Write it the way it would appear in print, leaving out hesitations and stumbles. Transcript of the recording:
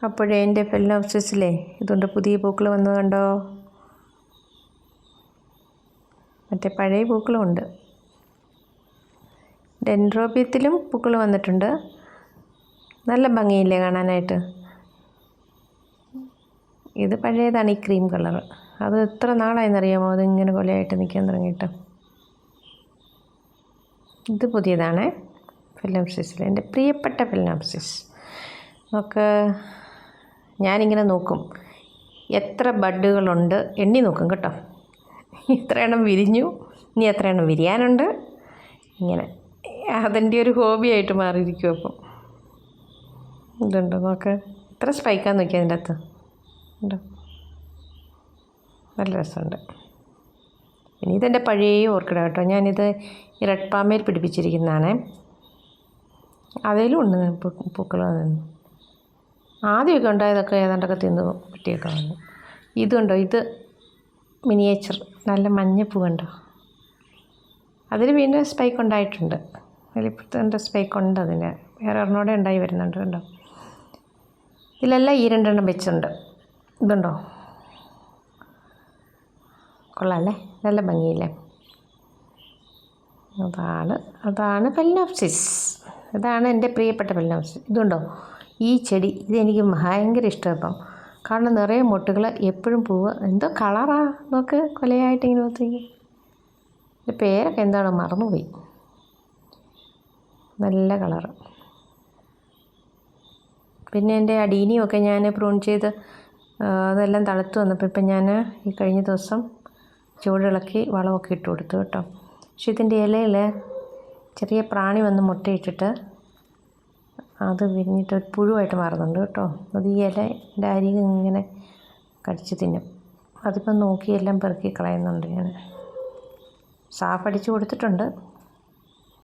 അപ്പോഴേ എൻ്റെ ഫെലിനോപ്സിസിലെ ഇതുകൊണ്ട് പുതിയ പൂക്കൾ വന്നത് കണ്ടോ? മറ്റേ പഴയ പൂക്കളും ഉണ്ട്. ഡെൻഡ്രോബിയത്തിലും പൂക്കൾ വന്നിട്ടുണ്ട്. നല്ല ഭംഗിയില്ലേ കാണാനായിട്ട്? ഇത് പഴയതാണ്, ഈ ക്രീം കളർ. അത് എത്ര നാളായെന്നറിയാമോ അതിങ്ങനെ കൊലയായിട്ട് നിൽക്കാൻ തുടങ്ങിയിട്ട്. ഇത് പുതിയതാണ്, ഫെലിനോപ്സിസിൽ, എൻ്റെ പ്രിയപ്പെട്ട ഫെലിനോപ്സിസ്. നമുക്ക് ഞാനിങ്ങനെ നോക്കും എത്ര ബഡുകളുണ്ട്, എണ്ണി നോക്കും കേട്ടോ. എത്ര എണ്ണം വിരിഞ്ഞു, ഇനി എത്ര എണ്ണം വിരിയാനുണ്ട്, ഇങ്ങനെ. അതെൻ്റെ ഒരു ഹോബിയായിട്ട് മാറിയിരിക്കും. അപ്പം ഇതുണ്ടോ നോക്ക്, എത്ര സ്പൈക്കാന്ന് നോക്കി അതിൻ്റെ അകത്ത് ഉണ്ടോ? നല്ല രസമുണ്ട്. ഇനി ഇതെൻ്റെ പഴയ ഓർക്കിഡ കേട്ടോ. ഞാനിത് ഈ റെഡ് പാമയിൽ പിടിപ്പിച്ചിരിക്കുന്നതാണ്. അതിലും ഉണ്ട് പൂക്കൾ. ആദ്യമൊക്കെ ഉണ്ടായതൊക്കെ ഏതാണ്ടൊക്കെ തിന്ന് പറ്റിയൊക്കെ വന്നു. ഇതുണ്ടോ, ഇത് മിനിയേച്ചർ, നല്ല മഞ്ഞപ്പൂ കണ്ടോ? അതിൽ വീണ്ടും സ്പൈക്ക് ഉണ്ടായിട്ടുണ്ട്. അതിലിപ്പോഴത്തെ എൻ്റെ സ്പൈക്ക് ഉണ്ട്. അതിന് വേറെ ഒരെണ്ണോടെ ഉണ്ടായി വരുന്നുണ്ട് കണ്ടോ? ഇതിലെല്ലാം ഈ രണ്ടെണ്ണം വെച്ചുണ്ട്. ഇതുണ്ടോ, കൊള്ളാമല്ലേ? നല്ല ഭംഗിയില്ലേ? അതാണ് ഫെലിനോപ്സിസ്. ഇതാണ് എൻ്റെ പ്രിയപ്പെട്ട ഫെലിനോപ്സിസ്. ഇതുണ്ടോ ഈ ചെടി? ഇതെനിക്ക് ഭയങ്കര ഇഷ്ടമാണ്. ഇപ്പം കാരണം നിറയെ മൊട്ടുകൾ, എപ്പോഴും പൂവ്. എന്തോ കളറാ നോക്ക്, കൊലയായിട്ടിങ്ങനെ ഒത്തിരി. എൻ്റെ പേരൊക്കെ എന്താണോ മറന്നുപോയി. നല്ല കളറ്. പിന്നെ എൻ്റെ അടീനിയൊക്കെ ഞാൻ പ്രൂൺ ചെയ്ത് അതെല്ലാം തളുത്ത് വന്നപ്പോൾ ഇപ്പം ഞാൻ ഈ കഴിഞ്ഞ ദിവസം ചൂടിളക്കി വളമൊക്കെ ഇട്ട് കൊടുത്തു കേട്ടോ. പക്ഷെ ഇതിൻ്റെ ഇലയിൽ ചെറിയ പ്രാണി വന്ന് മുട്ടയിട്ടിട്ട് അത് വിരിഞ്ഞിട്ട് ഒരു പുഴുവായിട്ട് മാറുന്നുണ്ട് കേട്ടോ. അത് ഈ ഇലയുടെ അരികെ ഇങ്ങനെ കടിച്ച് തിന്നും. അതിപ്പം നോക്കി എല്ലാം പെറുക്കി കളയുന്നുണ്ട് ഞാൻ. സാഫ് അടിച്ച് കൊടുത്തിട്ടുണ്ട്.